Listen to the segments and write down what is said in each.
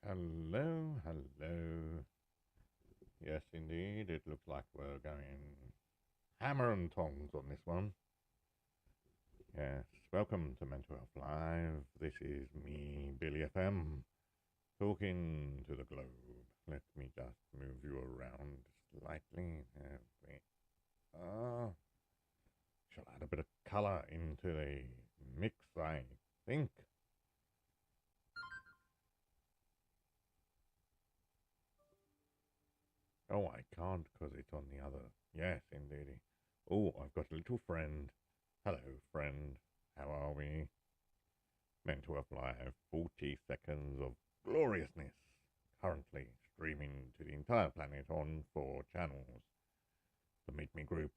Hello, hello. Yes, indeed, it looks like we're going hammer and tongs on this one. Yes, welcome to Mental Health Live. This is me, Billy FM, talking to the globe. Let me just move you around slightly. There we are. Shall add a bit of colour into the mix, I think. Oh, I can't because it's on the other. Yes, indeedy. Oh, I've got a little friend. Hello, friend. How are we? Mental Health Live, 40 seconds of gloriousness. Currently streaming to the entire planet on 4 channels. The Meet Me Group,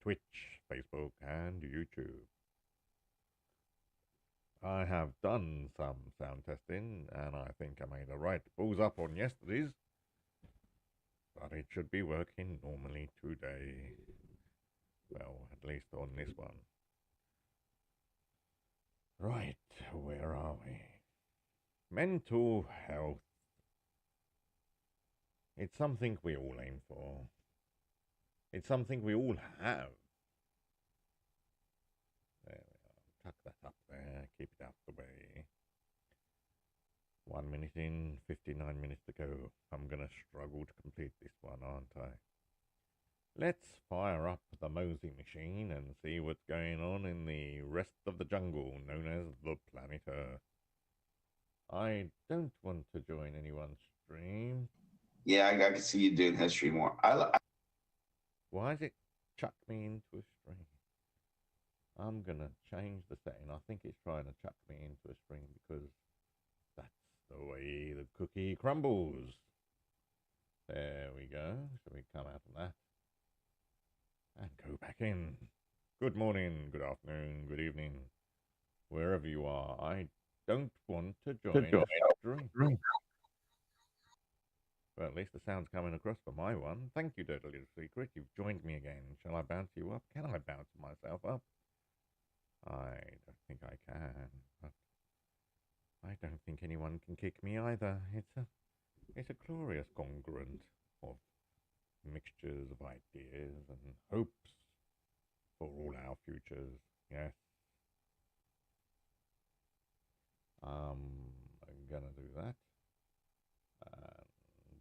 Twitch, Facebook, and YouTube. I have done some sound testing, and I think I made a right balls up on yesterday's, but it should be working normally today. Well, at least on this one. Right, where are we? Mental health. It's something we all aim for. It's something we all have. There we are. Tuck that up there. Keep it out the way. 1 minute in, 59 minutes to go. I'm going to struggle to complete this one, aren't I? Let's fire up the Mosey machine and see what's going on in the rest of the jungle known as the planet Earth. I don't want to join anyone's stream. Yeah, I can see you doing history more. Why does it chuck me into a stream? I'm going to change the setting. I think it's trying to chuck me into a stream because that's the way the cookie crumbles. There we go. So we come out of that and go back in. Good morning, good afternoon, good evening, wherever you are. I don't want to join a stream. Well, at least the sound's coming across for my one. Thank you, Dirty Little Secret. You've joined me again. Shall I bounce you up? Can I bounce myself up? I don't think I can, but I don't think anyone can kick me either. It's a glorious congruent of mixtures of ideas and hopes for all our futures. Yes. I'm gonna do that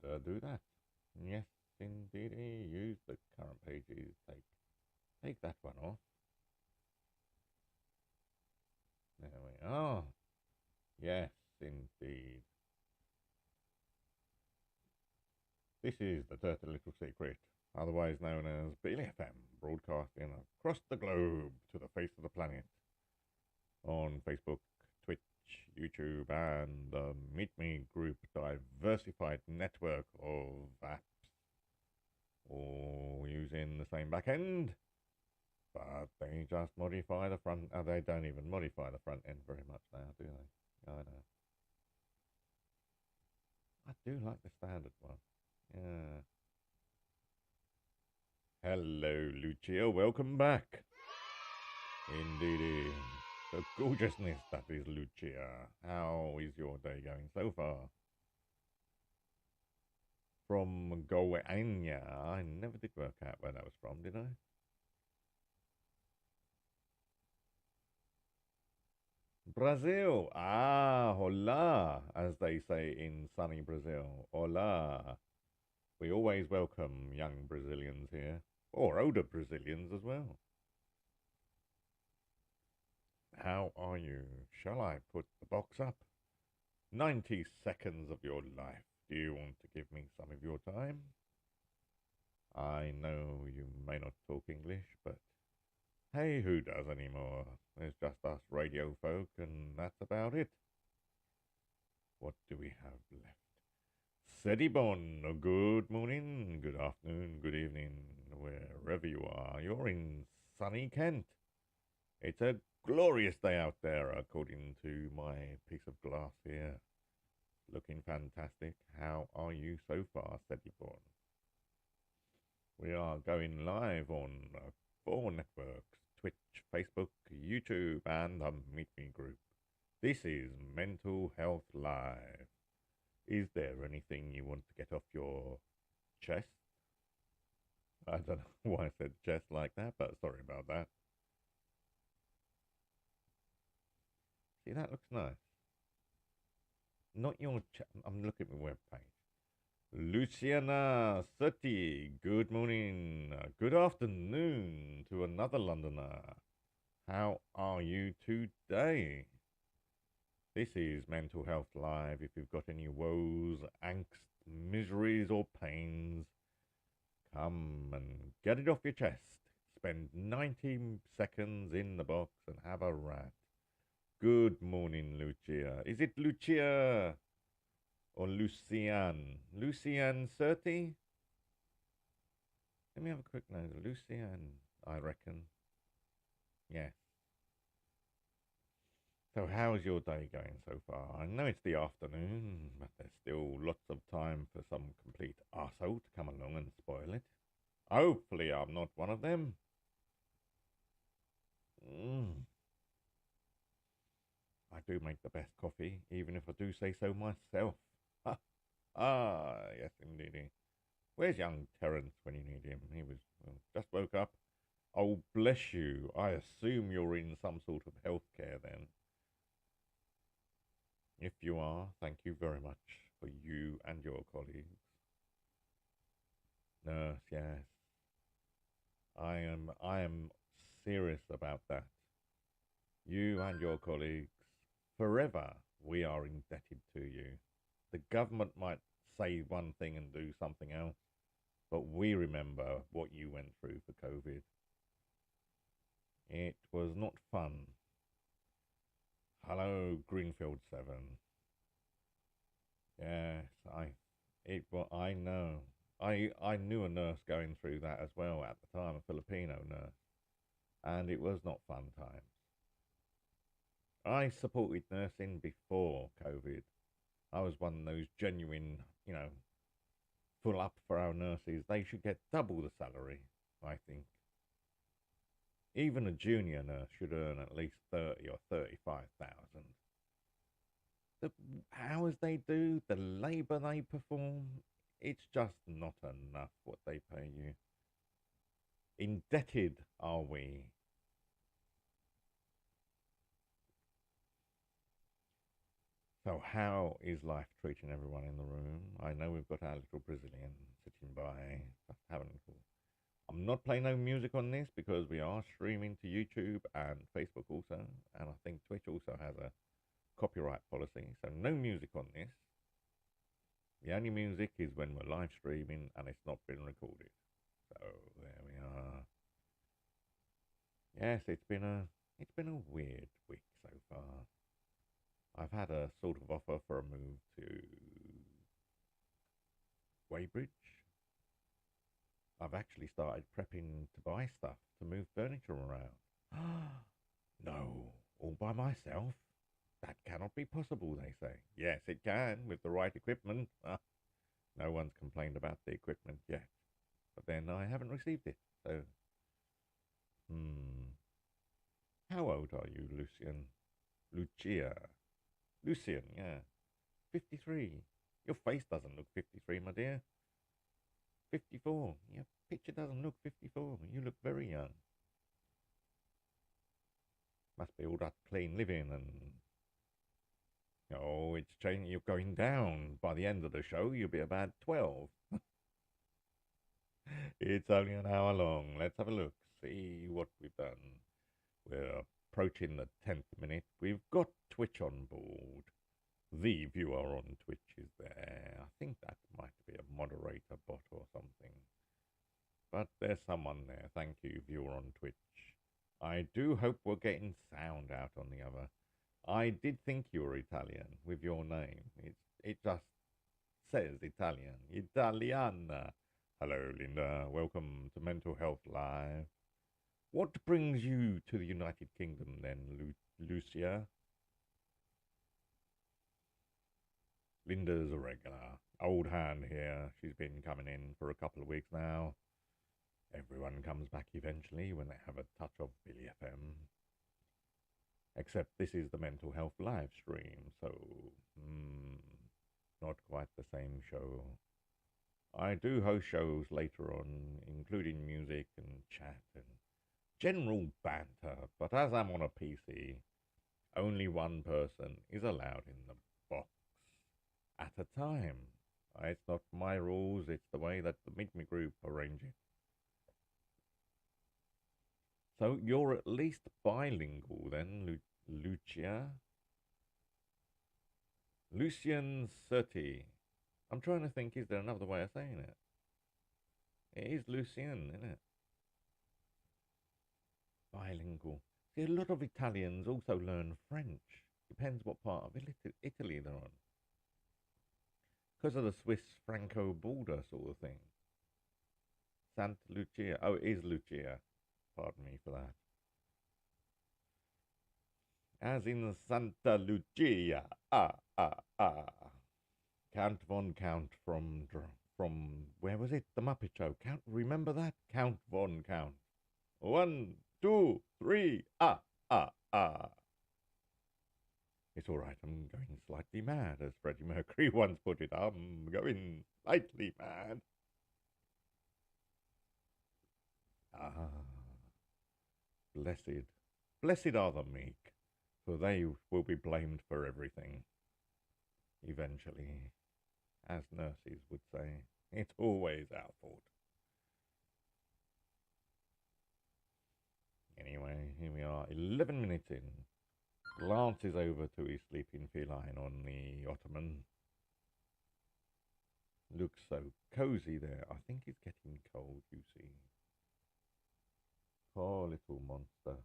and do that. Yes, indeed. Use the current pages. Take that one off. There we are. Yes, indeed. This is the Dirty Little Secret, otherwise known as Billy FM, broadcasting across the globe to the face of the planet on Facebook, Twitch, YouTube, and the Meet Me Group diversified network of apps, all using the same backend, but they just modify the front. They don't even modify the front end very much now, do they? I know. I do like the standard one. Yeah. Hello, Lucia. Welcome back. Indeedy. The gorgeousness that is Lucia. How is your day going so far? From Goiânia. I never did work out where that was from, did I? Brazil. Ah, hola, as they say in sunny Brazil. Hola. We always welcome young Brazilians here, or older Brazilians as well. How are you? Shall I put the box up? 90 seconds of your life. Do you want to give me some of your time? I know you may not talk English, but hey, who does anymore? There's just us radio folk, and that's about it. What do we have left? Sedibon, good morning, good afternoon, good evening, wherever you are. You're in sunny Kent. It's a glorious day out there, according to my piece of glass here. Looking fantastic. How are you so far, Sedibon? We are going live on 4 networks: Twitch, Facebook, YouTube, and the Meet Me group. This is Mental Health Live. Is there anything you want to get off your chest? I don't know why I said chest like that, but sorry about that. See, that looks nice. Not your chest. I'm looking at my webpage. Luciana Setti, good morning, good afternoon to another Londoner. How are you today? This is Mental Health Live. If you've got any woes, angst, miseries, or pains, come and get it off your chest. Spend 90 seconds in the box and have a rat. Good morning, Lucia. Is it Lucia or Lucian? Lucian Certi? Let me have a quick nose. Lucian, I reckon. Yes. So how's your day going so far? I know it's the afternoon, but there's still lots of time for some complete arsehole to come along and spoil it. Hopefully I'm not one of them. I do make the best coffee, even if I do say so myself. Yes, indeed. Where's young Terence when you need him? He was just woke up. Oh, bless you. I assume you're in some sort of healthcare then. If you are, thank you very much for you and your colleagues. Nurse, yes. I am serious about that. You and your colleagues, forever we are indebted to you. The government might say one thing and do something else, but we remember what you went through for COVID. It was not fun. Hello, Greenfield 7. Yes, I know. I knew a nurse going through that as well at the time, a Filipino nurse, and it was not fun times. I supported nursing before COVID. I was one of those genuine, full up for our nurses. They should get double the salary, I think. Even a junior nurse should earn at least 30 or 35,000. The hours they do, the labour they perform, it's just not enough what they pay you. Indebted are we? So how is life treating everyone in the room? I know we've got our little Brazilian sitting by, just having a little. I'm not playing no music on this because we are streaming to YouTube and Facebook also, and I think Twitch also has a copyright policy, so no music on this. The only music is when we're live streaming and it's not been recorded. So there we are. Yes, it's been a weird week so far. I've had a sort of offer for a move to Weybridge. I've actually started prepping to buy stuff to move furniture around. No, all by myself? That cannot be possible, they say. Yes, it can, with the right equipment. No one's complained about the equipment yet. But then I haven't received it, so... How old are you, Lucian? Lucia. Lucian, yeah. 53. Your face doesn't look 53, my dear. 54. Your picture doesn't look 54. You look very young. Must be all that clean living and... Oh, it's changing. You're going down. By the end of the show, you'll be about 12. It's only an hour long. Let's have a look. See what we've done. We're approaching the 10th minute. We've got Twitch on board. The viewer on Twitch is there. I think that might be a moderator bot or something. But there's someone there. Thank you, viewer on Twitch. I do hope we're getting sound out on the other. I did think you were Italian with your name. It just says Italian. Italiana. Hello, Linda. Welcome to Mental Health Live. What brings you to the United Kingdom then, Lucia? Linda's a regular. Old hand here. She's been coming in for a couple of weeks now. Everyone comes back eventually when they have a touch of Billy FM. Except this is the Mental Health live stream, so... not quite the same show. I do host shows later on, including music and chat and general banter, but as I'm on a PC, only one person is allowed in the box at a time. It's not my rules, it's the way that the Meet Me group arrange it. So you're at least bilingual then, Lucia? Lucian Surti. I'm trying to think, is there another way of saying it? It is Lucien, isn't it? Bilingual. See, a lot of Italians also learn French. Depends what part of Italy they're on. Because of the Swiss-Franco border sort of thing. Santa Lucia. Oh, it is Lucia. Pardon me for that. As in Santa Lucia. Count von Count from where was it? The Muppet Show. Count. Remember that? Count von Count. 1, 2, 3. It's all right. I'm going slightly mad, as Freddie Mercury once put it. I'm going slightly mad. Blessed are the meek, for they will be blamed for everything. Eventually, as nurses would say, it's always our fault. Anyway, here we are, 11 minutes in. Glances over to his sleeping feline on the ottoman. Looks so cozy there. I think he's getting cold, you see. Poor little monster.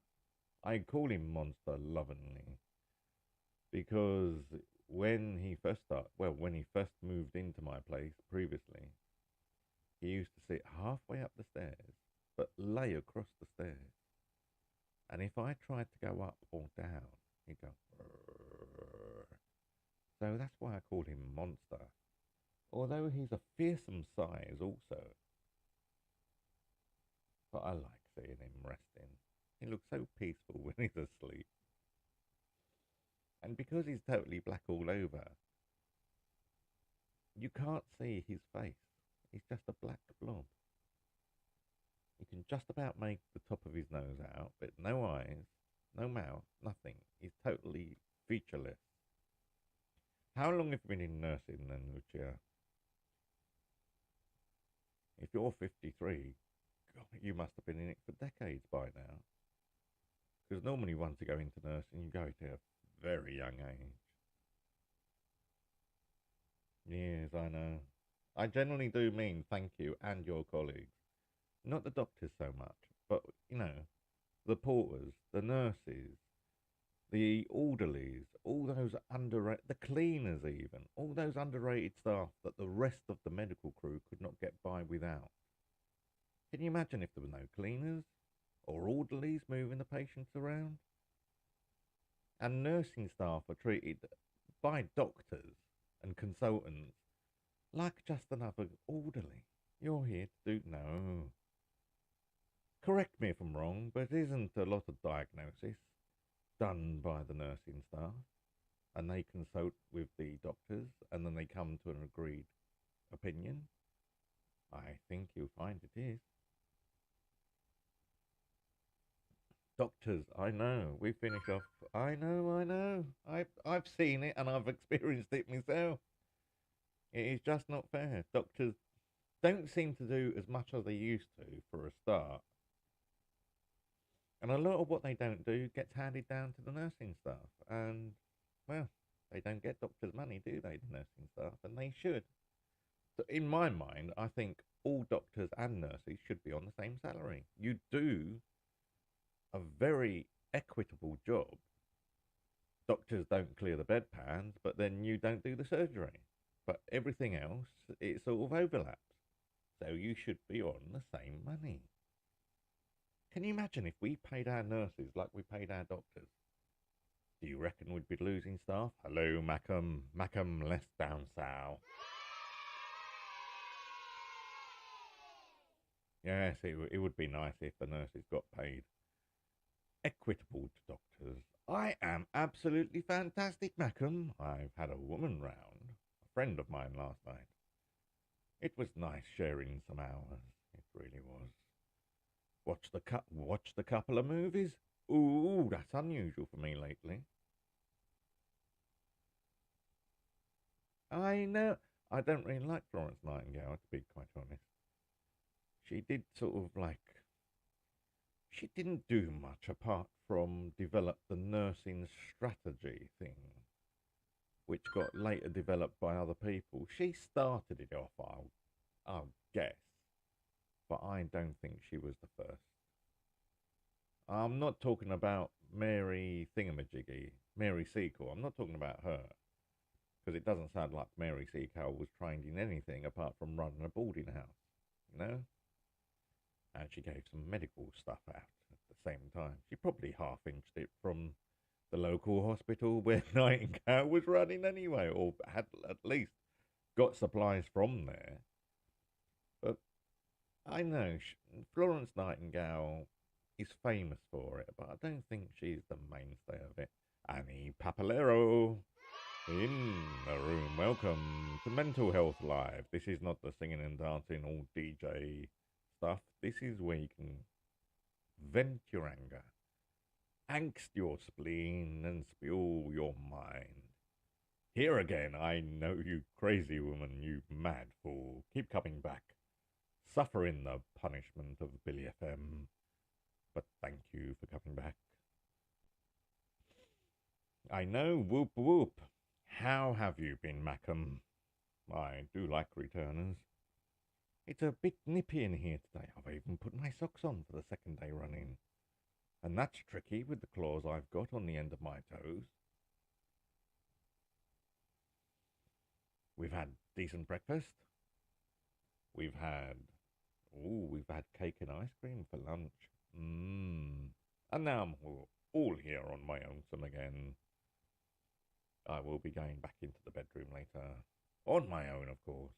I call him Monster lovingly because when he first moved into my place previously, he used to sit halfway up the stairs, but lay across the stairs. And if I tried to go up or down, he'd go. Rrr. So that's why I called him Monster. Although he's a fearsome size also. But I like seeing him resting. He looks so peaceful when he's asleep. And because he's totally black all over, you can't see his face. He's just a black blob. You can just about make the top of his nose out, but no eyes, no mouth, nothing. He's totally featureless. How long have you been in nursing then, Lucia? If you're 53, God, you must have been in it for decades by now. Because normally once you go into nursing, you go to a very young age. Yes, I know. I generally do mean thank you and your colleagues. Not the doctors so much, but, the porters, the nurses, the orderlies, all those the cleaners even, all those underrated staff that the rest of the medical crew could not get by without. Can you imagine if there were no cleaners or orderlies moving the patients around? And nursing staff are treated by doctors and consultants like just another orderly. You're here to do no. Correct me if I'm wrong, but isn't a lot of diagnosis done by the nursing staff, and they consult with the doctors, and then they come to an agreed opinion? I think you'll find it is. Doctors, I know. We finish off. I know. I've seen it and I've experienced it myself. It is just not fair. Doctors don't seem to do as much as they used to for a start. And a lot of what they don't do gets handed down to the nursing staff. And, well, they don't get doctors' money, do they, the nursing staff? And they should. So in my mind, I think all doctors and nurses should be on the same salary. You do a very equitable job. Doctors don't clear the bedpans, but then you don't do the surgery. But everything else, it sort of overlaps. So you should be on the same money. Can you imagine if we paid our nurses like we paid our doctors? Do you reckon we'd be losing staff? Hello, Macam. Macam, less down south. Yes, it would be nice if the nurses got paid equitable to doctors. I am absolutely fantastic, Macam. I've had a woman round, a friend of mine last night. It was nice sharing some hours. It really was. Watched a couple of movies. Ooh, that's unusual for me lately. I know. I don't really like Florence Nightingale, to be quite honest. She did sort of like. She didn't do much apart from develop the nursing strategy thing, which got later developed by other people. She started it off, I'll guess, but I don't think she was the first. I'm not talking about Mary Thingamajiggy, Mary Seacole. I'm not talking about her, because it doesn't sound like Mary Seacole was trained in anything apart from running a boarding house, you know? And she gave some medical stuff out at the same time. She probably half-inched it from the local hospital where Nightingale was running anyway, or had at least got supplies from there. But I know Florence Nightingale is famous for it, but I don't think she's the mainstay of it. Annie Papalero in the room. Welcome to Mental Health Live. This is not the singing and dancing all DJ stuff. This is where you can vent your anger, angst your spleen, and spill your mind. Here again, I know you crazy woman, you mad fool. Keep coming back, suffering the punishment of Billy FM. But thank you for coming back. I know, whoop whoop. How have you been, Mackham? I do like returners. It's a bit nippy in here today. I've even put my socks on for the second day running. And that's tricky with the claws I've got on the end of my toes. We've had decent breakfast. We've had cake and ice cream for lunch. And now I'm all here on my own again. I will be going back into the bedroom later. On my own, of course.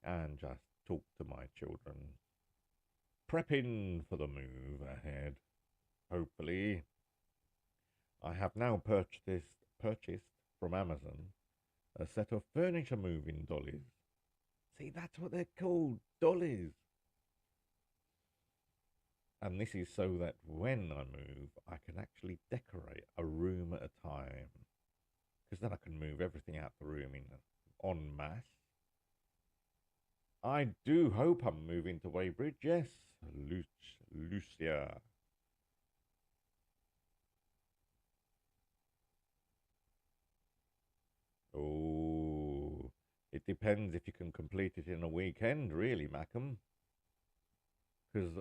And just talk to my children. Prepping for the move ahead. Hopefully. I have now purchased from Amazon a set of furniture moving dollies. See, that's what they're called, dollies. And this is so that when I move, I can actually decorate a room at a time. Because then I can move everything out the room en masse. I do hope I'm moving to Weybridge, yes. Lucia. Oh, it depends if you can complete it in a weekend, really, Mackham. Because,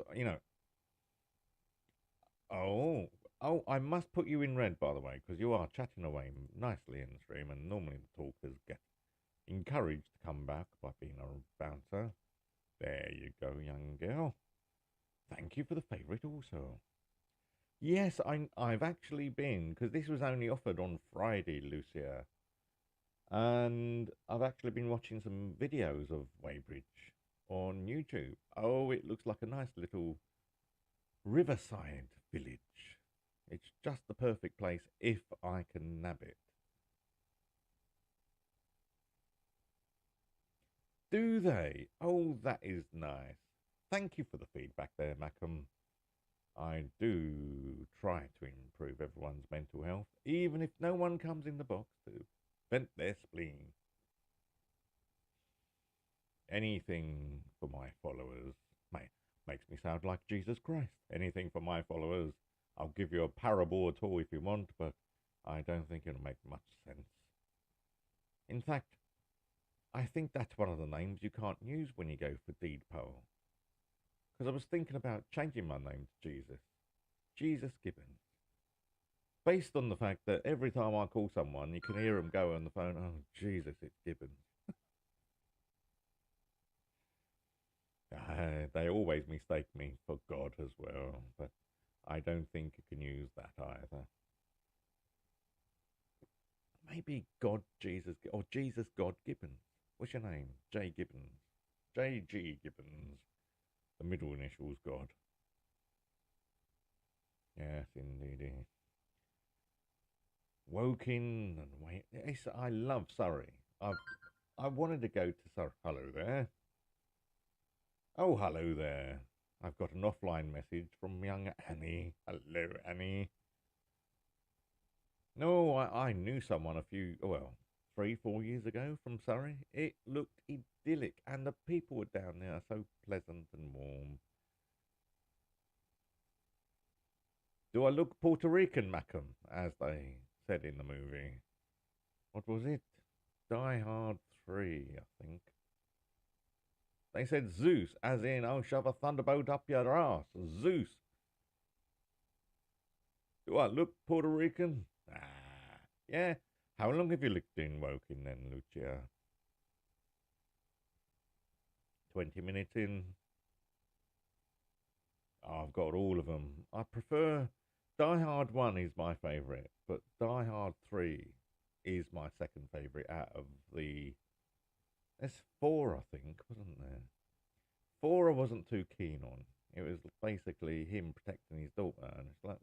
I must put you in red, by the way, because you are chatting away nicely in the stream, and normally the talkers get encouraged to come back by being a bouncer. There you go, young girl. Thank you for the favourite also. Yes, I've actually been, because this was only offered on Friday, Lucia. And I've actually been watching some videos of Weybridge on YouTube. Oh, it looks like a nice little riverside village. It's just the perfect place if I can nab it. Do they? Oh, that is nice. Thank you for the feedback there, Mackham. I do try to improve everyone's mental health, even if no one comes in the box to vent their spleen. Anything for my followers. Makes me sound like Jesus Christ. Anything for my followers. I'll give you a parable at all if you want, but I don't think it'll make much sense. In fact, I think that's one of the names you can't use when you go for Deed Poll. Because I was thinking about changing my name to Jesus. Jesus Gibbons. Based on the fact that every time I call someone, you can hear them go on the phone, oh, Jesus, it's Gibbons. They always mistake me for God as well, but I don't think you can use that either. Maybe God, Jesus, or Jesus, God, Gibbons. What's your name? J. Gibbons. J.G. Gibbons. The middle initials, God. Yes, indeed. Woking and wait. I love Surrey. I wanted to go to Surrey. Hello there. Oh, hello there. I've got an offline message from young Annie. Hello, Annie. No, I knew someone a few, well, 3, 4 years ago from Surrey. It looked idyllic, and the people were down there so pleasant and warm. Do I look Puerto Rican, Macam, as they said in the movie? What was it? Die Hard 3, I think. They said Zeus, as in, I'll shove a thunderbolt up your ass. Zeus. Do I look Puerto Rican? Ah, yeah. How long have you lived in Woking then, Lucia? 20 minutes in. Oh, I've got all of them. I prefer Die Hard 1 is my favourite, but Die Hard 3 is my second favourite out of the. There's four, I think, wasn't there? Four I wasn't too keen on. It was basically him protecting his daughter, and it's like,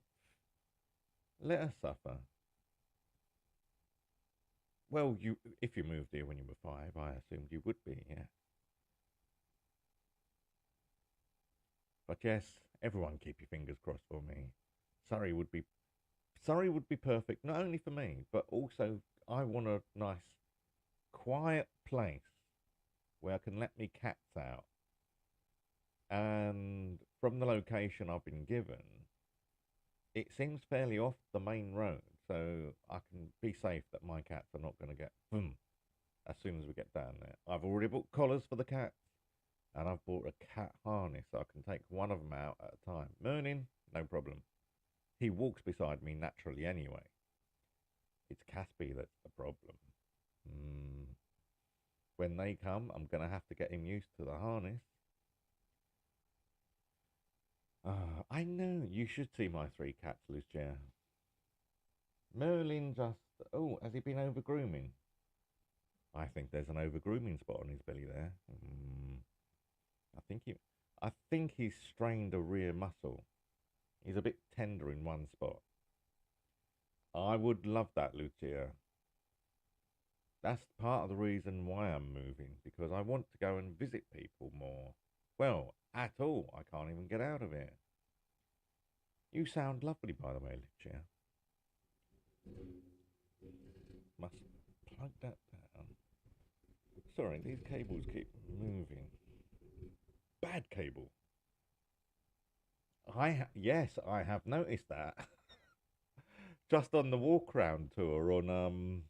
let her suffer. Well, you if you moved here when you were 5, I assumed you would be, yeah. But yes, everyone keep your fingers crossed for me. Surrey would be Surrey would be perfect, not only for me, but also I want a nice, quiet place where I can let me cats out. And from the location I've been given, it seems fairly off the main road, so I can be safe that my cats are not going to get boom as soon as we get down there. I've already bought collars for the cats, and I've bought a cat harness so I can take one of them out at a time. Merlin, no problem. He walks beside me naturally anyway. It's Caspi that's the problem. Mm. When they come, I'm going to have to get him used to the harness. I know, you should see my 3 cats, Lucia. Merlin just. Oh, has he been over grooming? I think there's an over grooming spot on his belly there. I think he. I think he's strained a rear muscle. He's a bit tender in one spot. I would love that, Lucia. That's part of the reason why I'm moving, because I want to go and visit people more. Well, at all. I can't even get out of it. You sound lovely, by the way, Lucia. Must plug that down. Sorry, these cables keep moving. Bad cable. Yes, I have noticed that. Just on the walk around tour on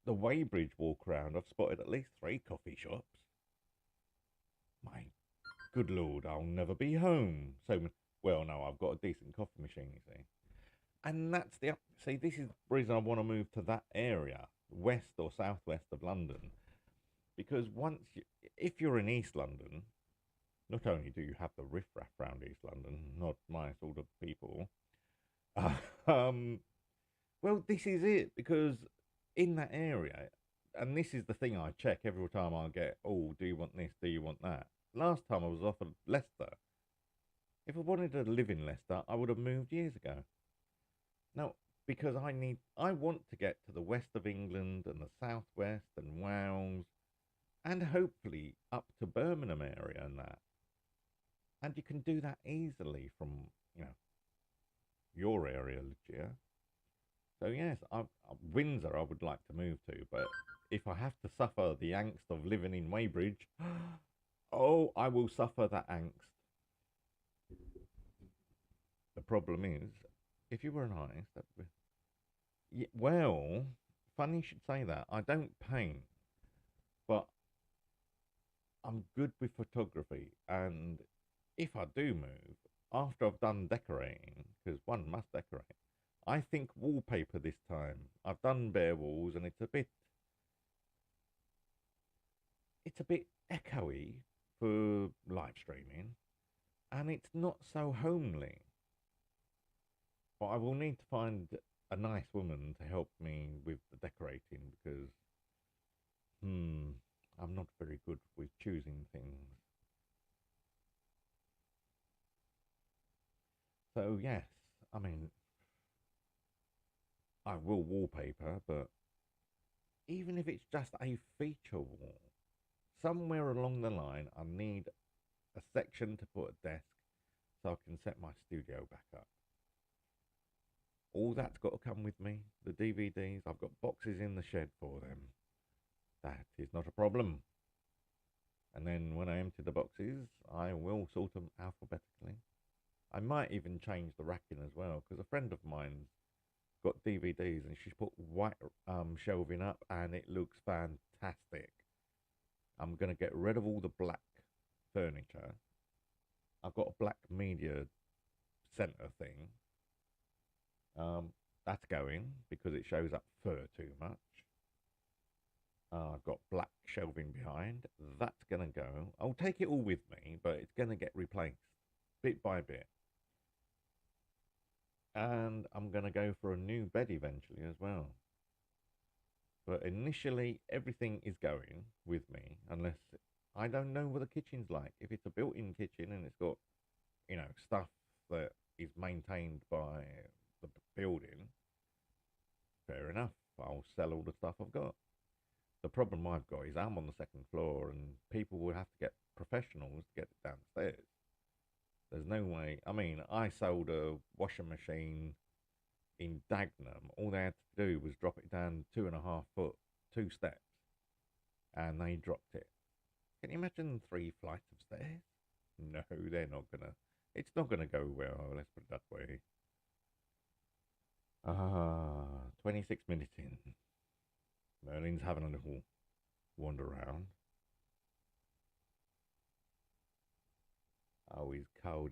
the Weybridge walk around, I've spotted at least 3 coffee shops. My good lord, I'll never be home. So, well, no, I've got a decent coffee machine, you see. And that's the see. This is the reason I want to move to that area, west or southwest of London, because if you're in East London, not only do you have the riffraff around East London, not my sort of people. Uh, um, well, this is it, because in that area, and this is the thing I check every time I get. Oh, do you want this? Do you want that? Last time I was offered Leicester. If I wanted to live in Leicester, I would have moved years ago. No, because I want to get to the west of England and the southwest and Wales, and hopefully up to Birmingham area and that. And you can do that easily from, you know, your area, Lucia. So yes, Windsor I would like to move to, but if I have to suffer the angst of living in Weybridge, oh, I will suffer that angst. The problem is, if you were nice, that would. Yeah, well, funny you should say that. I don't paint, but I'm good with photography. And if I do move, after I've done decorating, because one must decorate, I think wallpaper this time. I've done bare walls, and it's a bit echoey for live streaming, and it's not so homely. But I will need to find a nice woman to help me with the decorating, because I'm not very good with choosing things. So yes, I mean, I will wallpaper, but even if it's just a feature wall, somewhere along the line, I need a section to put a desk so I can set my studio back up. All that's got to come with me. The DVDs, I've got boxes in the shed for them. That is not a problem. And then when I empty the boxes, I will sort them alphabetically. I might even change the racking as well, because a friend of mine's got DVDs and she's put white shelving up and it looks fantastic. I'm going to get rid of all the black furniture. I've got a black media center thing. That's going because it shows up fur too much. I've got black shelving behind. That's going to go. I'll take it all with me, but it's going to get replaced bit by bit. And I'm going to go for a new bed eventually as well. But initially, everything is going with me, unless I don't know what the kitchen's like. If it's a built-in kitchen and it's got, stuff that is maintained by the building, fair enough. I'll sell all the stuff I've got. The problem I've got is I'm on the second floor and people will have to get professionals to get it downstairs. There's no way. I mean, I sold a washing machine in Dagenham. All they had to do was drop it down 2.5 foot, 2 steps, and they dropped it. Can you imagine 3 flights of stairs? No, they're not gonna. It's not gonna go well. Let's put it that way. 26 minutes in. Merlin's having a little wander around. Oh, he's cold.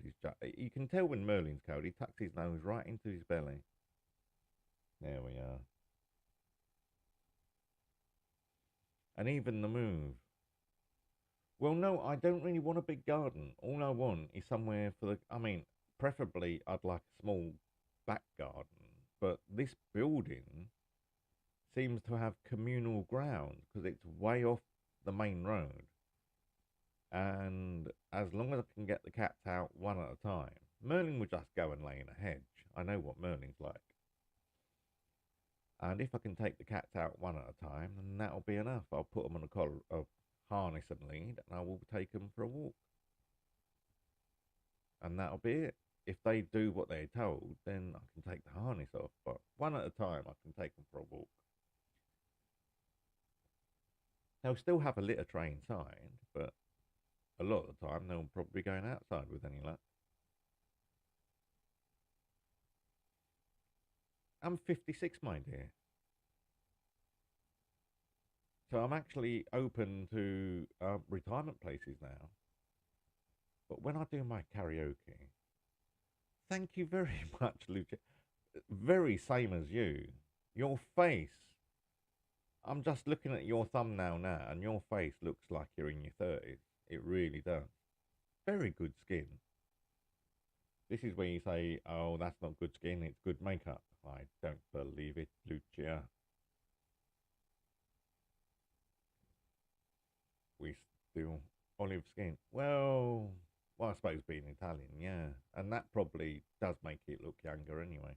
You can tell when Merlin's cold. He tucks his nose right into his belly. There we are. And even the move. Well, no, I don't really want a big garden. All I want is somewhere preferably I'd like a small back garden. But this building seems to have communal ground because it's way off the main road. And as long as I can get the cats out one at a time, Merlin would just go and lay in a hedge. I know what Merlin's like. And if I can take the cats out one at a time, then that'll be enough. I'll put them on a harness and lead, and I will take them for a walk. And that'll be it. If they do what they're told, then I can take the harness off. But one at a time, I can take them for a walk. They'll still have a litter tray inside, but a lot of the time they'll probably be going outside with any luck. I'm 56, my dear. So I'm actually open to retirement places now. But when I do my karaoke, thank you very much, Lucia. Very same as you. Your face. I'm just looking at your thumbnail now, and your face looks like you're in your 30s. It really does. Very good skin. This is where you say, oh, that's not good skin, it's good makeup. I don't believe it, Lucia. We still olive skin. Well, I suppose being Italian, yeah. And that probably does make it look younger anyway.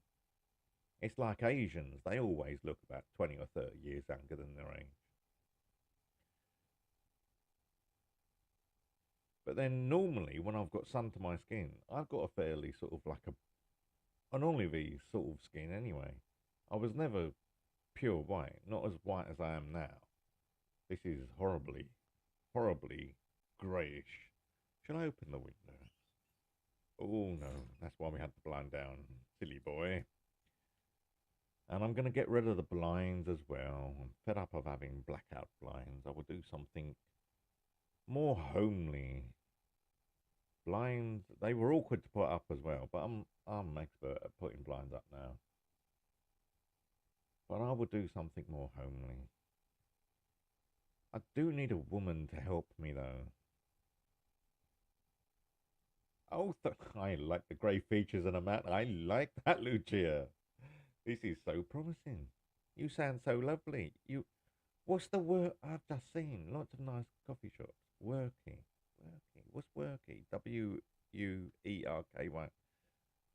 It's like Asians, they always look about 20 or 30 years younger than their age. But then normally when I've got sun to my skin, I've got a fairly sort of like an olivey sort of skin anyway. I was never pure white, not as white as I am now. This is horribly, horribly greyish. Shall I open the window? Oh no, that's why we had the blind down, silly boy. And I'm going to get rid of the blinds as well. I'm fed up of having blackout blinds. I will do something more homely. Blinds, they were awkward to put up as well, but I'm expert at putting blinds up now. But I will do something more homely. I do need a woman to help me though. Oh, I like the grey features and a mat. I like that, Lucia. This is so promising. You sound so lovely. What's the word I've just seen? Lots of nice coffee shops. Worky. What's worky? Wuerky.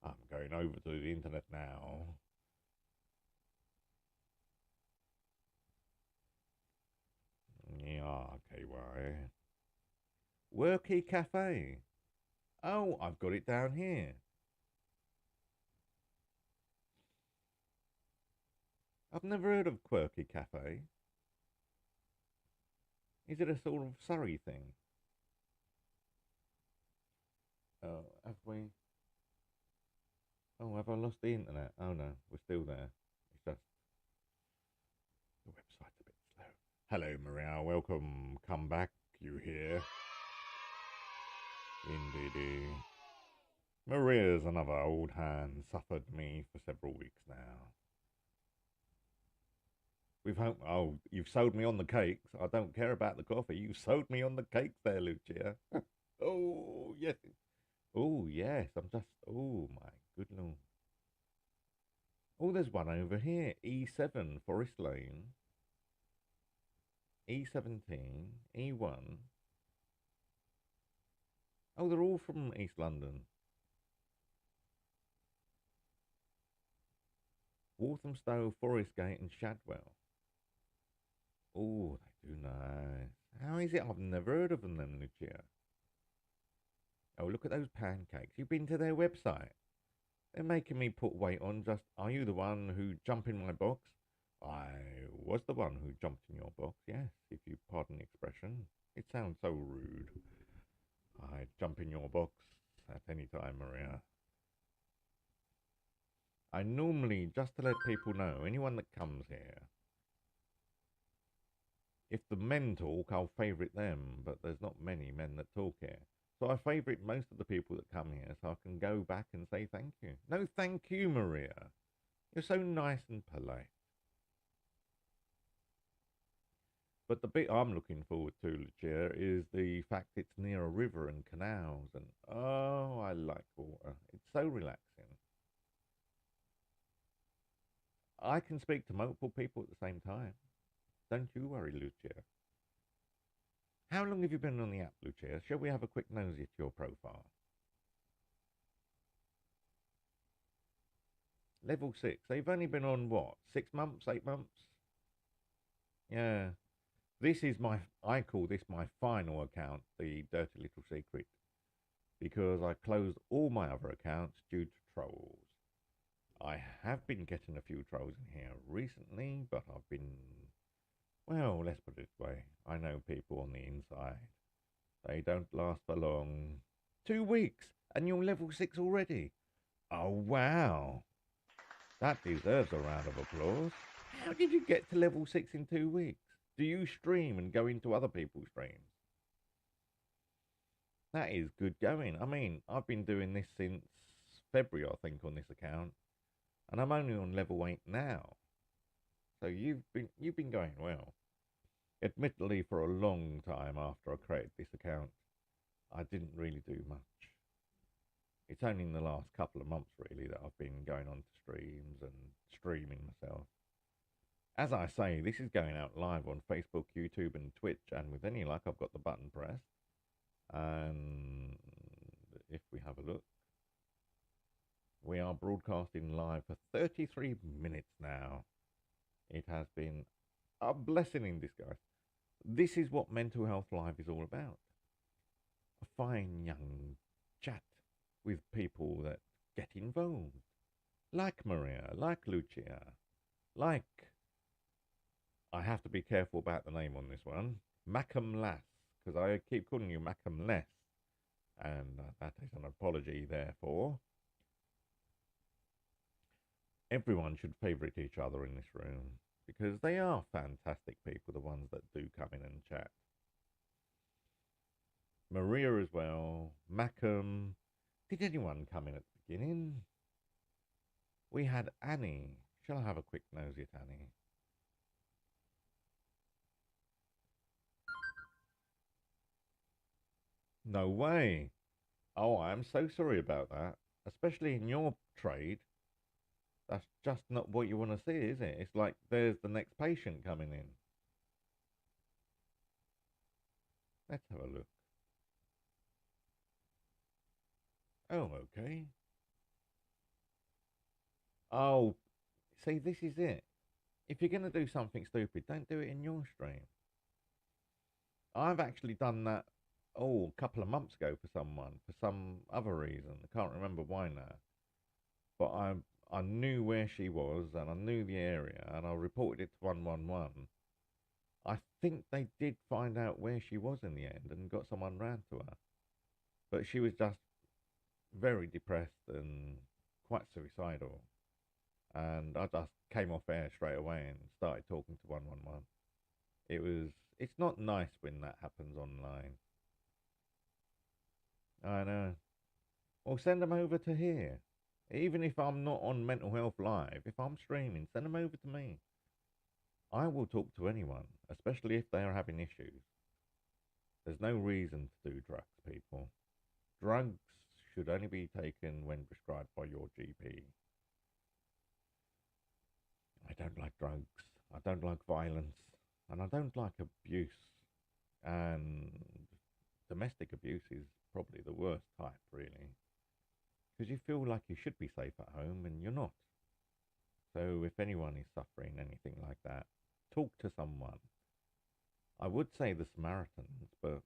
I'm going over to the internet now. RKY. Worky Cafe. Oh, I've got it down here. I've never heard of Quirky Cafe. Is it a sort of Surrey thing? Oh, have we? Oh, have I lost the internet? Oh no, we're still there. It's just the website's a bit slow. Hello, Maria. Welcome. Come back. You here? Indeedy. Maria's another old hand. Suffered me for several weeks now. Oh, you've sold me on the cakes. I don't care about the coffee. You sold me on the cakes there, Lucia. Oh, yes. Oh, yes. Oh, my good lord. Oh, there's one over here. E7, Forest Lane. E17, E1. Oh, they're all from East London. Walthamstow, Forest Gate, and Shadwell. Oh, they do nice. How is it I've never heard of them then, Lucia? Oh, look at those pancakes. You've been to their website. They're making me put weight on. Are you the one who jumped in my box? I was the one who jumped in your box, yes, if you pardon the expression. It sounds so rude. I jump in your box at any time, Maria. I normally, just to let people know, anyone that comes here, if the men talk, I'll favourite them, but there's not many men that talk here. So I favourite most of the people that come here so I can go back and say thank you. No, thank you, Maria. You're so nice and polite. But the bit I'm looking forward to, Lucia, is the fact it's near a river and canals. And, oh, I like water. It's so relaxing. I can speak to multiple people at the same time. Don't you worry, Lucia. How long have you been on the app, Lucia? Shall we have a quick nosy at your profile? Level 6. They've only been on, what, 6 months, 8 months? Yeah. This is I call this my final account, the Dirty Little Secret, because I closed all my other accounts due to trolls. I have been getting a few trolls in here recently, but I've been, well, let's put it this way. I know people on the inside. They don't last for long. 2 weeks, and you're level 6 already. Oh, wow. That deserves a round of applause. How did you get to level 6 in 2 weeks? Do you stream and go into other people's streams? That is good going. I mean, I've been doing this since February, I think, on this account, and I'm only on level 8 now. So you've been going well. Admittedly, for a long time after I created this account, I didn't really do much. It's only in the last couple of months, really, that I've been going on to streams and streaming myself. As I say, this is going out live on Facebook, YouTube, and Twitch, and with any luck, I've got the button pressed. And if we have a look, we are broadcasting live for 33 minutes now. It has been a blessing in disguise. This is what Mental Health Live is all about. A fine young chat with people that get involved. Like Maria, like Lucia, like... I have to be careful about the name on this one. Macam Lass, because I keep calling you Macam Less. And that is an apology, therefore. Everyone should favourite each other in this room, because they are fantastic people, the ones that do come in and chat. Maria as well, Macam. Did anyone come in at the beginning? We had Annie. Shall I have a quick nosy at Annie? No way. Oh, I'm so sorry about that. Especially in your trade. That's just not what you want to see, is it? It's like there's the next patient coming in. Let's have a look. Oh, okay. Oh, see, this is it. If you're going to do something stupid, don't do it in your stream. I've actually done that, a couple of months ago for someone for some other reason. I can't remember why now. But I knew where she was and I knew the area and I reported it to 111. I think they did find out where she was in the end and got someone round to her. But she was just very depressed and quite suicidal. And I just came off air straight away and started talking to 111. It's not nice when that happens online. I know. Or send them over to here. Even if I'm not on Mental Health Live, if I'm streaming, send them over to me. I will talk to anyone, especially if they are having issues. There's no reason to do drugs, people. Drugs should only be taken when prescribed by your GP. I don't like drugs. I don't like violence. And I don't like abuse. And domestic abuse is probably the worst type, really. Because you feel like you should be safe at home and you're not. So if anyone is suffering anything like that, talk to someone. I would say the Samaritans, but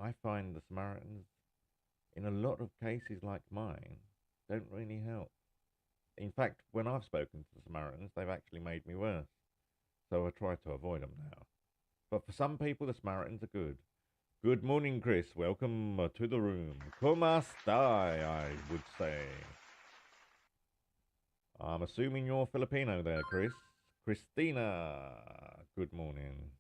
I find the Samaritans, in a lot of cases like mine, don't really help. In fact, when I've spoken to the Samaritans, they've actually made me worse. So I try to avoid them now. But for some people, the Samaritans are good. Good morning, Chris. Welcome to the room. Como stai, I would say. I'm assuming you're Filipino there, Chris. Christina, good morning.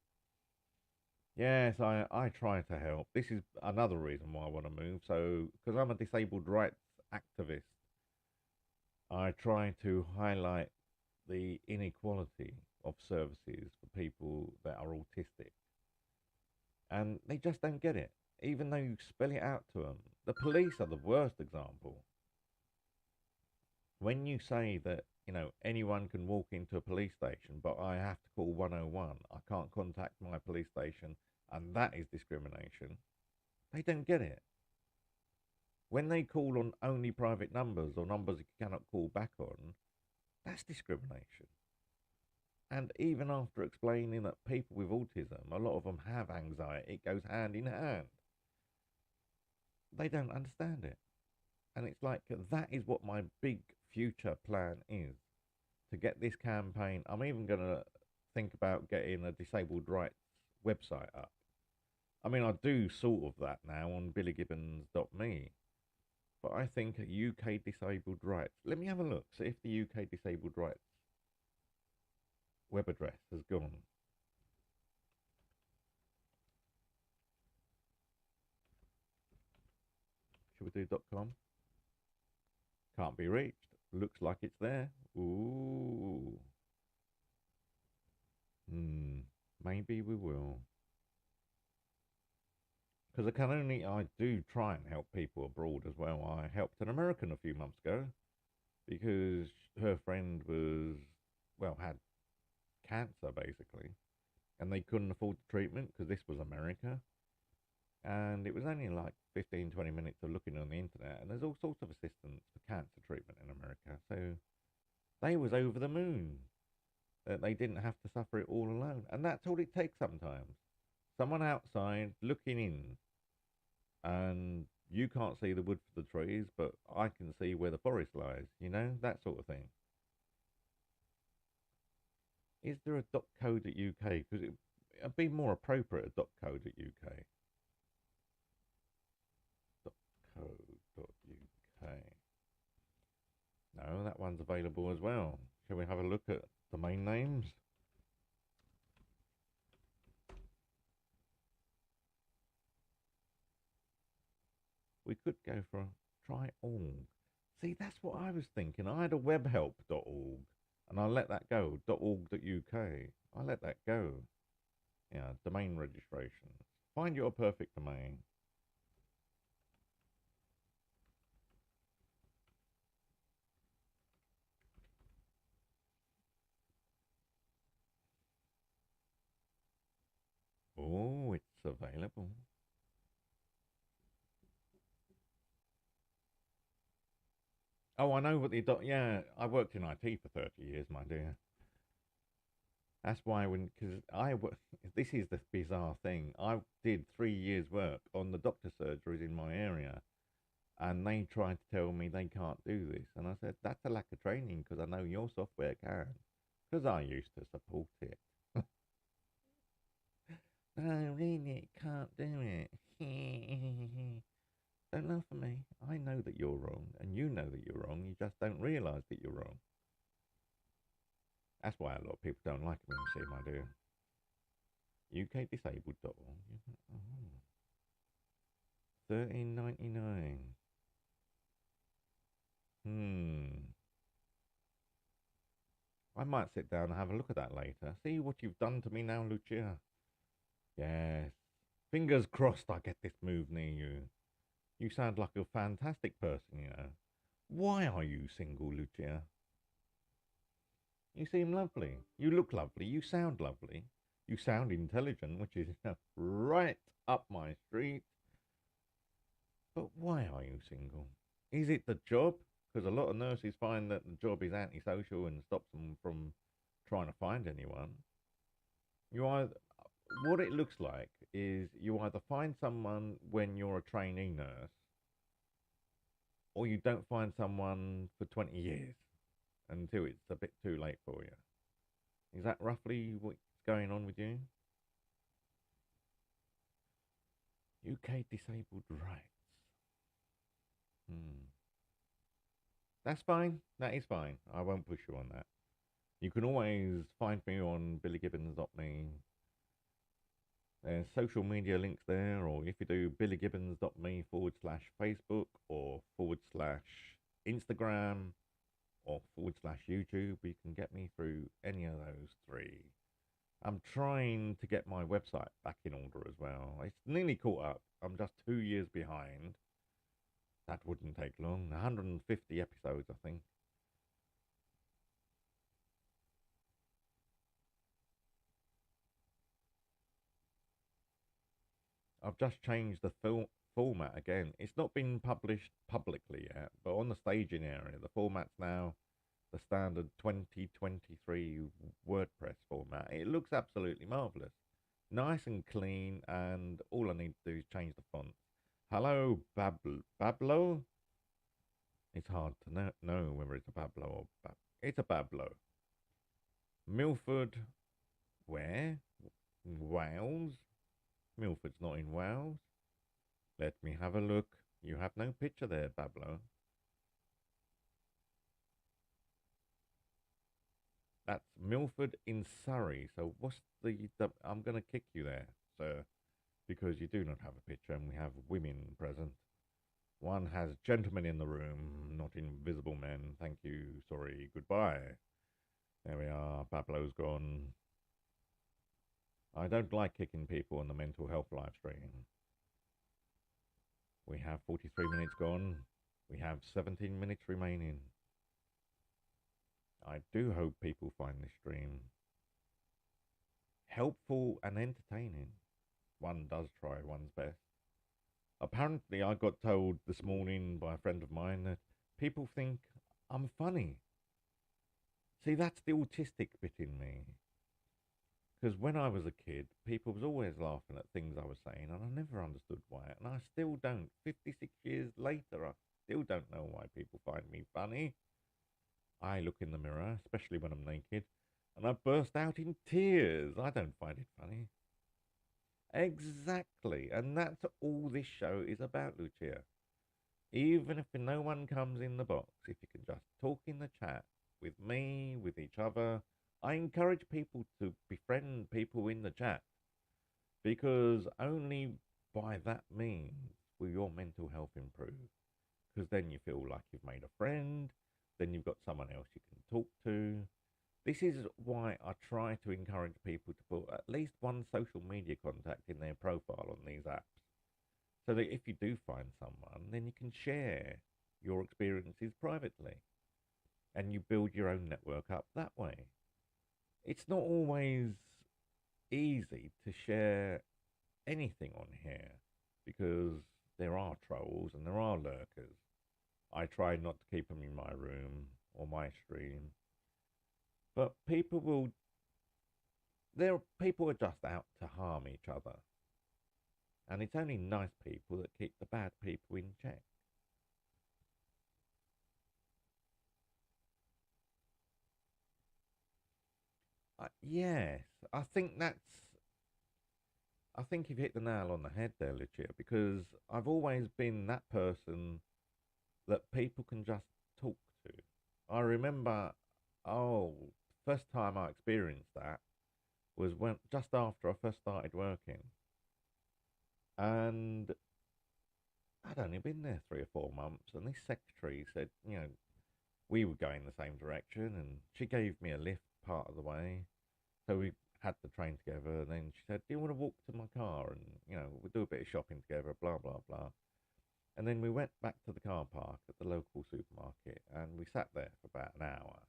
Yes, I try to help. This is another reason why I want to move. So, because I'm a disabled rights activist, I try to highlight the inequality of services for people that are autistic. And they just don't get it, even though you spell it out to them. The police are the worst example. When you say that, anyone can walk into a police station, but I have to call 101, I can't contact my police station, and that is discrimination, they don't get it. When they call on only private numbers or numbers you cannot call back on, that's discrimination. And even after explaining that people with autism, a lot of them have anxiety, it goes hand in hand, they don't understand it. And it's like, that is what my big future plan is, to get this campaign. I'm even going to think about getting a disabled rights website up. I mean, I do sort of that now on billygibbons.me. But I think UK disabled rights. Let me have a look, see if the UK disabled rights web address has gone. Should we do .com? Can't be reached. Looks like it's there. Ooh. Maybe we will. Because I do try and help people abroad as well. I helped an American a few months ago because her friend had cancer basically, and they couldn't afford the treatment because this was America. And it was only like 15, 20 minutes of looking on the internet, and there's all sorts of assistance for cancer treatment in America. So they was over the moon that they didn't have to suffer it all alone. And that's all it takes sometimes. Someone outside looking in, and you can't see the wood for the trees, but I can see where the forest lies, that sort of thing. Is there a .co.uk? Because it'd be more appropriate, a .co.uk. .co.uk. No, that one's available as well. Shall we have a look at domain names? We could go for try.org. See, that's what I was thinking. I had a webhelp.org and I let that go. .org.uk. I let that go. Yeah, domain registration. Find your perfect domain. Oh, it's available. Oh, I know what the yeah, I worked in IT for 30 years, my dear. That's why because this is the bizarre thing. I did 3 years work on the doctor surgeries in my area, and they tried to tell me they can't do this. And I said, that's a lack of training because I know your software can, because I used to support it. No, really, it can't do it. Don't laugh at me. I know that you're wrong, and you know that you're wrong. You just don't realise that you're wrong. That's why a lot of people don't like me, you see, my dear. UKdisabled.org. Oh, 13.99. I might sit down and have a look at that later. See what you've done to me now, Lucia. Yes. Fingers crossed I get this move near you. You sound like a fantastic person, you know. Why are you single, Lucia? You seem lovely. You look lovely. You sound lovely. You sound intelligent, which is right up my street. But why are you single? Is it the job? Because a lot of nurses find that the job is antisocial and stops them from trying to find anyone. You either, what it looks like is you either find someone when you're a trainee nurse, or you don't find someone for 20 years until it's a bit too late for you. Is that roughly what's going on with you? UK disabled rights. That's fine. That is fine. I won't push you on that. You can always find me on billygibbons.me. There's social media links there, or if you do billygibbons.me/Facebook or /Instagram or /YouTube, you can get me through any of those three. I'm trying to get my website back in order as well. It's nearly caught up. I'm just 2 years behind. That wouldn't take long. 150 episodes, I think. I've just changed the format again. It's not been published publicly yet, but on the staging area, the format's now the standard 2023 WordPress format. It looks absolutely marvelous. Nice and clean, and all I need to do is change the font. Hello, Bablo? It's hard to know whether it's a Bablo or It's a Bablo. Milford, where? Wales? Milford's not in Wales. Let me have a look. You have no picture there, Bablo. That's Milford in Surrey. So what's I'm going to kick you there, sir, because you do not have a picture and we have women present. One has gentlemen in the room, not invisible men. Thank you. Sorry. Goodbye. There we are. Bablo's gone. I don't like kicking people on the mental health live stream. We have 43 minutes gone. We have 17 minutes remaining. I do hope people find this stream helpful and entertaining. One does try one's best. Apparently, I got told this morning by a friend of mine that people think I'm funny. See, that's the autistic bit in me. Because when I was a kid, people was always laughing at things I was saying, and I never understood why. And I still don't. 56 years later, I still don't know why people find me funny. I look in the mirror, especially when I'm naked, and I burst out in tears. I don't find it funny. Exactly. And that's all this show is about, Lucia. Even if no one comes in the box, if you can just talk in the chat with me, with each other, I encourage people to befriend people in the chat, because only by that means will your mental health improve. Because then you feel like you've made a friend, then you've got someone else you can talk to. This is why I try to encourage people to put at least one social media contact in their profile on these apps, so that if you do find someone, then you can share your experiences privately and you build your own network up that way. It's not always easy to share anything on here because there are trolls and there are lurkers. I try not to keep them in my room or my stream, but people will People are just out to harm each other, and it's only nice people that keep the bad people in check. Yes, I think that's. I think you've hit the nail on the head there, Lucia, because I've always been that person that people can just talk to. I remember, oh, first time I experienced that was when just after I first started working, and I'd only been there 3 or 4 months, and this secretary said, we were going the same direction, and she gave me a lift part of the way. So we had the train together, and then she said, "Do you want to walk to my car and we'll do a bit of shopping together?" Blah blah blah. And then we went back to the car park at the local supermarket, and we sat there for about an hour.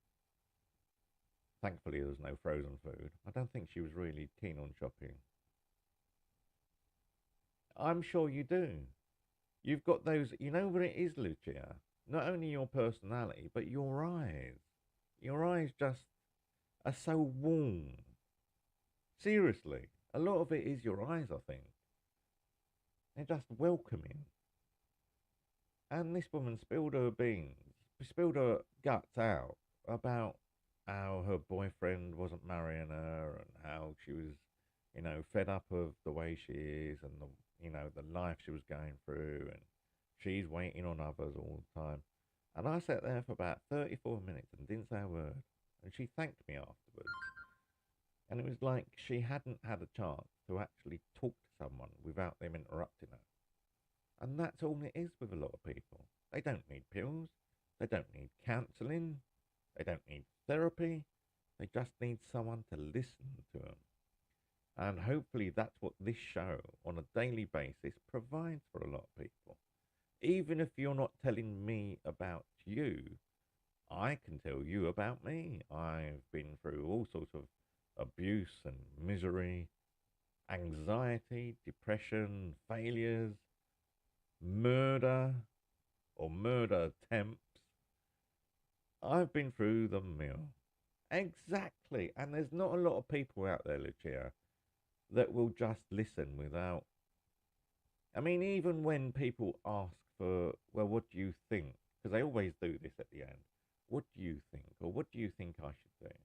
Thankfully, there was no frozen food. I don't think she was really keen on shopping. I'm sure you do. You've got those. You know what it is, Lucia? Not only your personality, but your eyes. Your eyes just are so warm. Seriously, a lot of it is your eyes, I think. They're just welcoming. And this woman spilled her beans, spilled her guts out about how her boyfriend wasn't marrying her and how she was, fed up of the way she is and the life she was going through and she's waiting on others all the time. And I sat there for about 34 minutes and didn't say a word. And she thanked me afterwards. And it was like she hadn't had a chance to actually talk to someone without them interrupting her. And that's all it is with a lot of people. They don't need pills. They don't need counselling. They don't need therapy. They just need someone to listen to them. And hopefully that's what this show on a daily basis provides for a lot of people. Even if you're not telling me about you, I can tell you about me. I've been through all sorts of abuse and misery, anxiety, depression, failures, murder or murder attempts. I've been through the mill. Exactly. And there's not a lot of people out there, Lucia, that will just listen without. I mean, even when people ask for, well, what do you think? Because they always do this at the end. What do you think? Or what do you think I should do?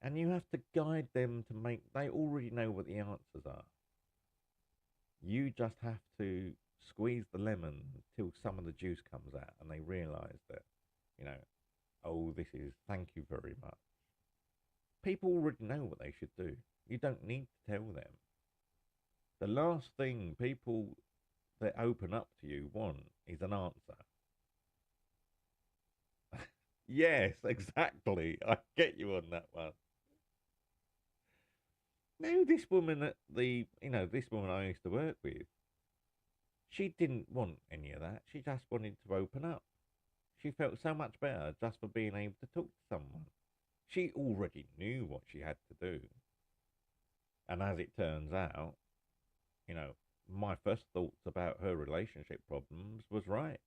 And you have to guide them to they already know what the answers are. You just have to squeeze the lemon till some of the juice comes out and they realize that, oh, thank you very much. People already know what they should do. You don't need to tell them. The last thing people that open up to you want is an answer. Yes, exactly. I get you on that one. No, this woman this woman I used to work with, she didn't want any of that. She just wanted to open up. She felt so much better just for being able to talk to someone. She already knew what she had to do. And as it turns out, you know, my first thoughts about her relationship problems was right.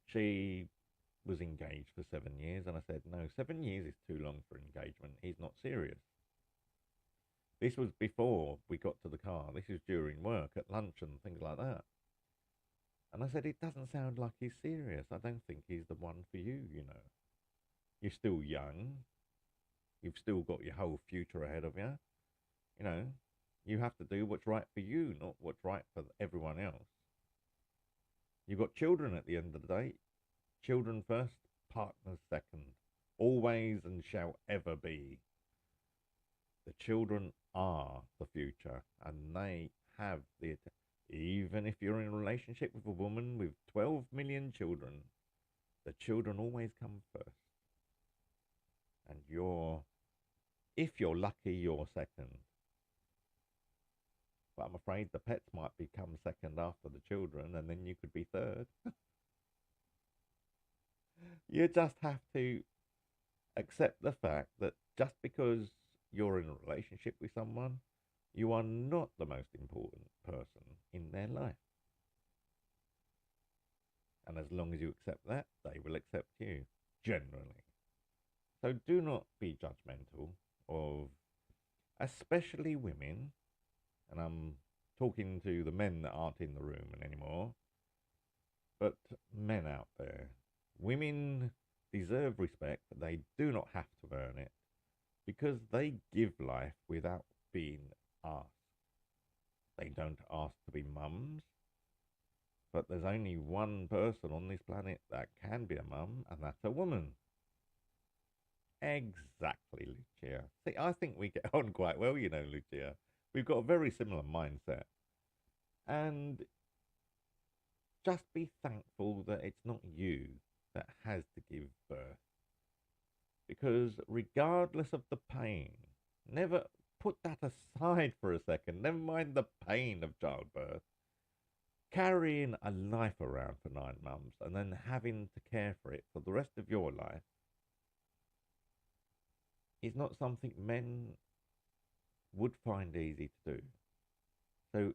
She was engaged for 7 years, and I said, no, 7 years is too long for engagement. He's not serious. This was before we got to the car. This is during work, at lunch and things like that. And I said, it doesn't sound like he's serious. I don't think he's the one for you, you know. You're still young. You've still got your whole future ahead of you. You know, you have to do what's right for you, not what's right for everyone else. You've got children at the end of the day. Children first, partners second. Always and shall ever be. The children are the future, and they have even if you're in a relationship with a woman with 12 million children, the children always come first. And if you're lucky, you're second. But I'm afraid the pets might become second after the children, and then you could be third. You just have to accept the fact that just because you're in a relationship with someone, you are not the most important person in their life. And as long as you accept that, they will accept you, generally. So do not be judgmental of especially women, and I'm talking to the men that aren't in the room anymore, but men out there, women deserve respect, but they do not have to earn it because they give life without being asked. They don't ask to be mums, but there's only one person on this planet that can be a mum, and that's a woman. Exactly, Lucia. See, I think we get on quite well, you know, Lucia. We've got a very similar mindset. And just be thankful that it's not you that has to give birth. Because regardless of the pain, never put that aside for a second, never mind the pain of childbirth. Carrying a life around for 9 months and then having to care for it for the rest of your life is not something men would find easy to do. So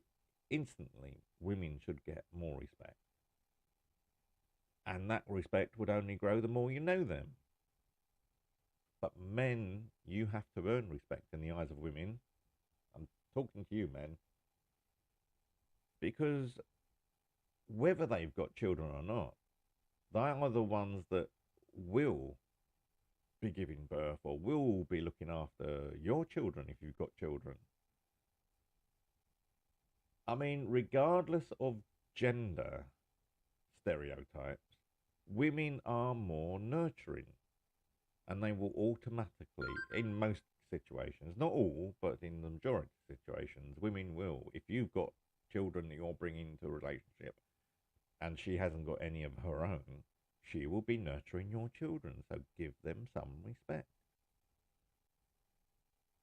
instantly, women should get more respect. And that respect would only grow the more you know them. But men, you have to earn respect in the eyes of women. I'm talking to you, men. Because whether they've got children or not, they are the ones that will be giving birth or will be looking after your children if you've got children. I mean, regardless of gender stereotypes, women are more nurturing and they will automatically, in most situations, not all, but in the majority of situations, women will. If you've got children that you're bringing into a relationship and she hasn't got any of her own, she will be nurturing your children, so give them some respect.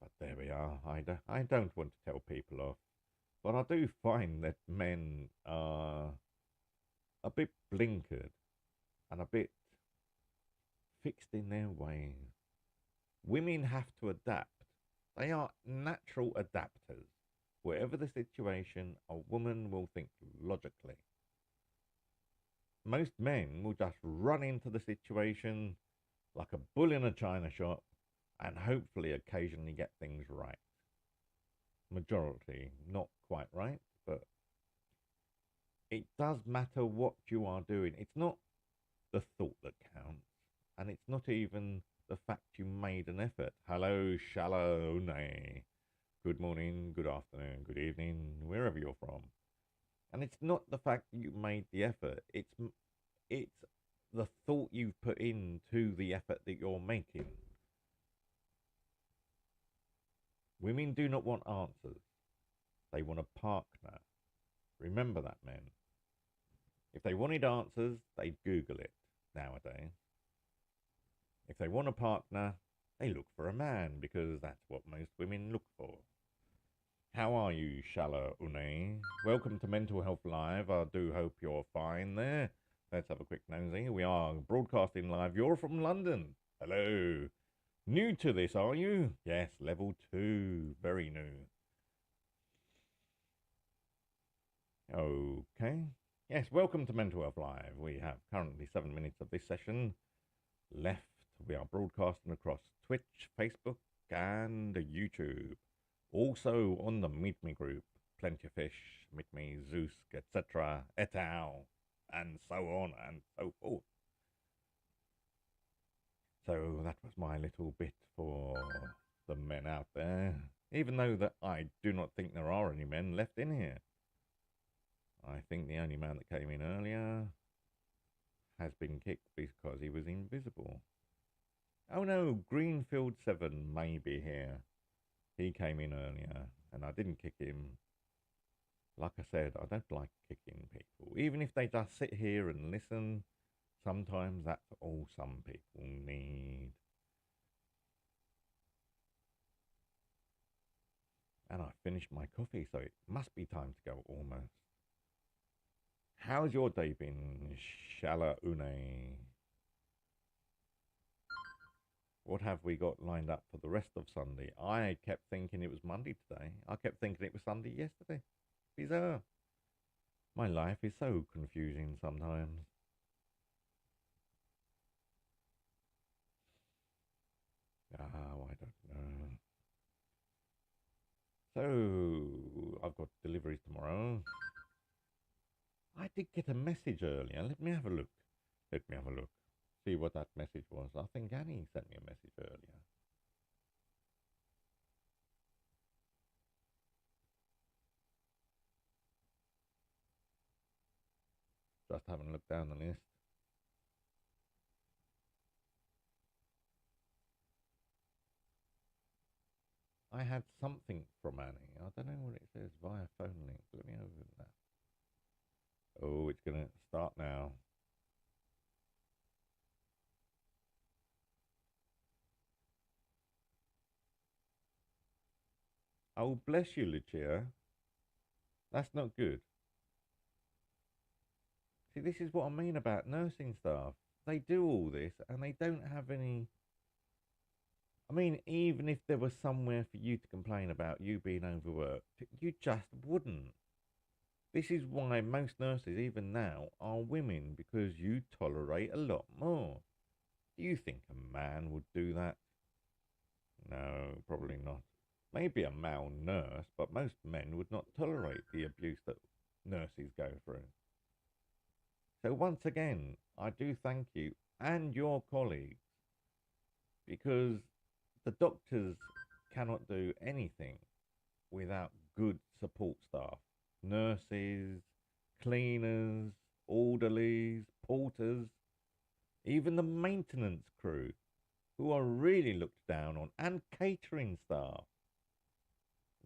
But there we are. I don't want to tell people off, but I do find that men are a bit blinkered and a bit fixed in their ways. Women have to adapt. They are natural adapters. Whatever the situation, a woman will think logically. Most men will just run into the situation like a bull in a china shop and hopefully occasionally get things right. Majority, not quite right, but it does matter what you are doing. It's not the thought that counts, and it's not even the fact you made an effort. Hello, Shalone. Good morning, good afternoon, good evening, wherever you're from. And it's not the fact that you made the effort. It's the thought you've put into the effort that you're making. Women do not want answers. They want a partner. Remember that, men. If they wanted answers, they'd Google it nowadays. If they want a partner, they look for a man because that's what most women look for. How are you, Shala Une? Welcome to Mental Health Live. I do hope you're fine there. Let's have a quick nosy. We are broadcasting live. You're from London. Hello. New to this, are you? Yes, level 2. Very new. Okay. Yes, welcome to Mental Health Live. We have currently 7 minutes of this session left. We are broadcasting across Twitch, Facebook, and YouTube. Also on the Meet Me group, Plenty of Fish, Meet Me, Zeus, etc., et al., and so on and so forth. So that was my little bit for the men out there, even though that I do not think there are any men left in here. I think the only man that came in earlier has been kicked because he was invisible. Oh no, Greenfield 7 may be here. He came in earlier, and I didn't kick him. Like I said, I don't like kicking people. Even if they just sit here and listen, sometimes that's all some people need. And I finished my coffee, so it must be time to go almost. How's your day been, Shala Une? What have we got lined up for the rest of Sunday? I kept thinking it was Monday today. I kept thinking it was Sunday yesterday. Bizarre. My life is so confusing sometimes. Oh, I don't know. So, I've got deliveries tomorrow. I did get a message earlier. Let me have a look. Let me have a look. See what that message was. I think Annie sent me a message earlier. Just having a look down the list. I had something from Annie. I don't know what it says via phone link. Let me open that. Oh, it's going to start now. Oh, bless you, Lucia. That's not good. See, this is what I mean about nursing staff. They do all this and they don't have any. I mean, even if there was somewhere for you to complain about you being overworked, you just wouldn't. This is why most nurses, even now, are women, because you tolerate a lot more. Do you think a man would do that? No, probably not. Maybe a male nurse, but most men would not tolerate the abuse that nurses go through. So, once again, I do thank you and your colleagues, because the doctors cannot do anything without good support staff, nurses, cleaners, orderlies, porters, even the maintenance crew, who are really looked down on, and catering staff.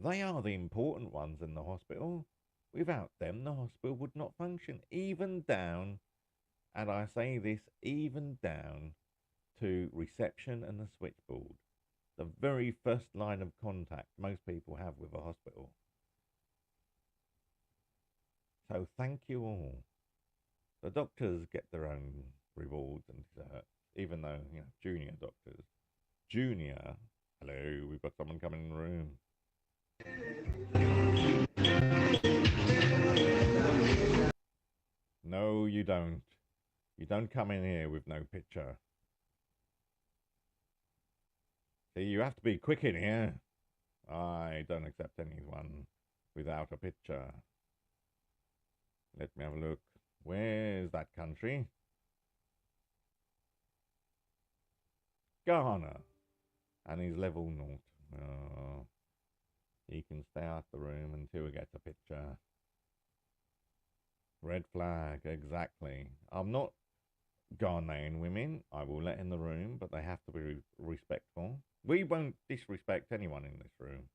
They are the important ones in the hospital. Without them, the hospital would not function, even down, and I say this, even down to reception and the switchboard. The very first line of contact most people have with a hospital. So thank you all. The doctors get their own rewards and desserts, even though, junior doctors. Junior, hello, we've got someone coming in the room. No, you don't. You don't come in here with no picture. See, you have to be quick in here. I don't accept anyone without a picture. Let me have a look. Where's that country? Ghana. And he's level 0. Oh, he can stay out the room until he gets a picture. Red flag, exactly. I'm not Ghanaian women. I will let in the room, but they have to be respectful. We won't disrespect anyone in this room.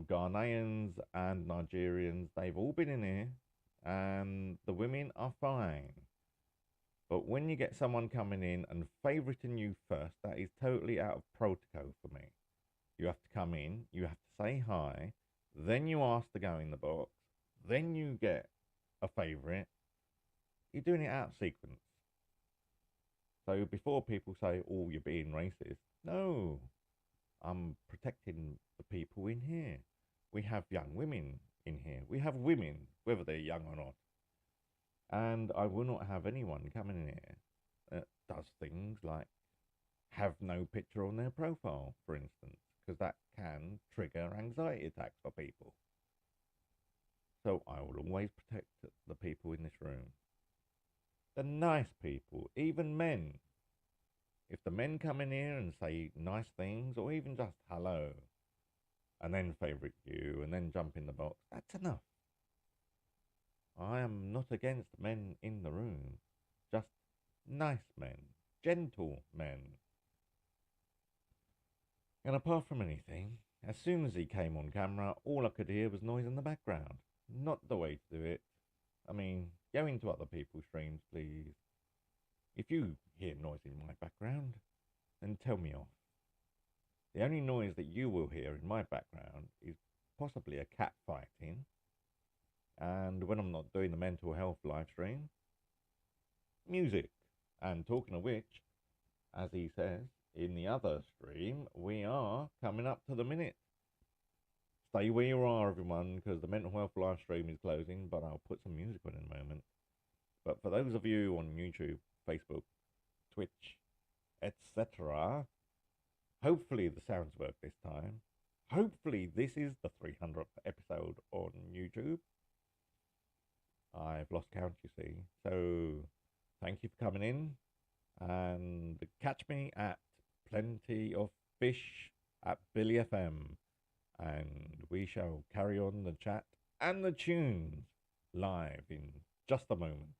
Ghanaians and Nigerians, they've all been in here, and the women are fine. But when you get someone coming in and favoriting you first, that is totally out of protocol for me. You have to come in, you have to say hi, then you ask to go in the box, then you get a favorite. You're doing it out of sequence. So before people say, oh, you're being racist, no, I'm protecting the people in here. We have young women in here. We have women, whether they're young or not. And I will not have anyone coming in here that does things like have no picture on their profile, for instance, because that can trigger anxiety attacks for people. So I will always protect the people in this room. The nice people, even men. If the men come in here and say nice things, or even just hello, and then favorite you, and then jump in the box, that's enough. I am not against men in the room, just nice men, gentle men. And apart from anything, as soon as he came on camera, all I could hear was noise in the background. Not the way to do it. I mean, go into other people's streams, please. If you hear noise in my background, then tell me off. The only noise that you will hear in my background is possibly a cat fighting. And when I'm not doing the mental health live stream, music. And talking of which, as he says, in the other stream, we are coming up to the minute. Stay where you are, everyone, because the mental health live stream is closing, but I'll put some music on in a moment. But for those of you on YouTube, Facebook, Twitch, etc., hopefully the sounds work this time. hopefully this is the 300th episode on YouTube. I've lost count, you see. So thank you for coming in, and catch me at Plenty of Fish at Billy FM, and we shall carry on the chat and the tunes live in just a moment.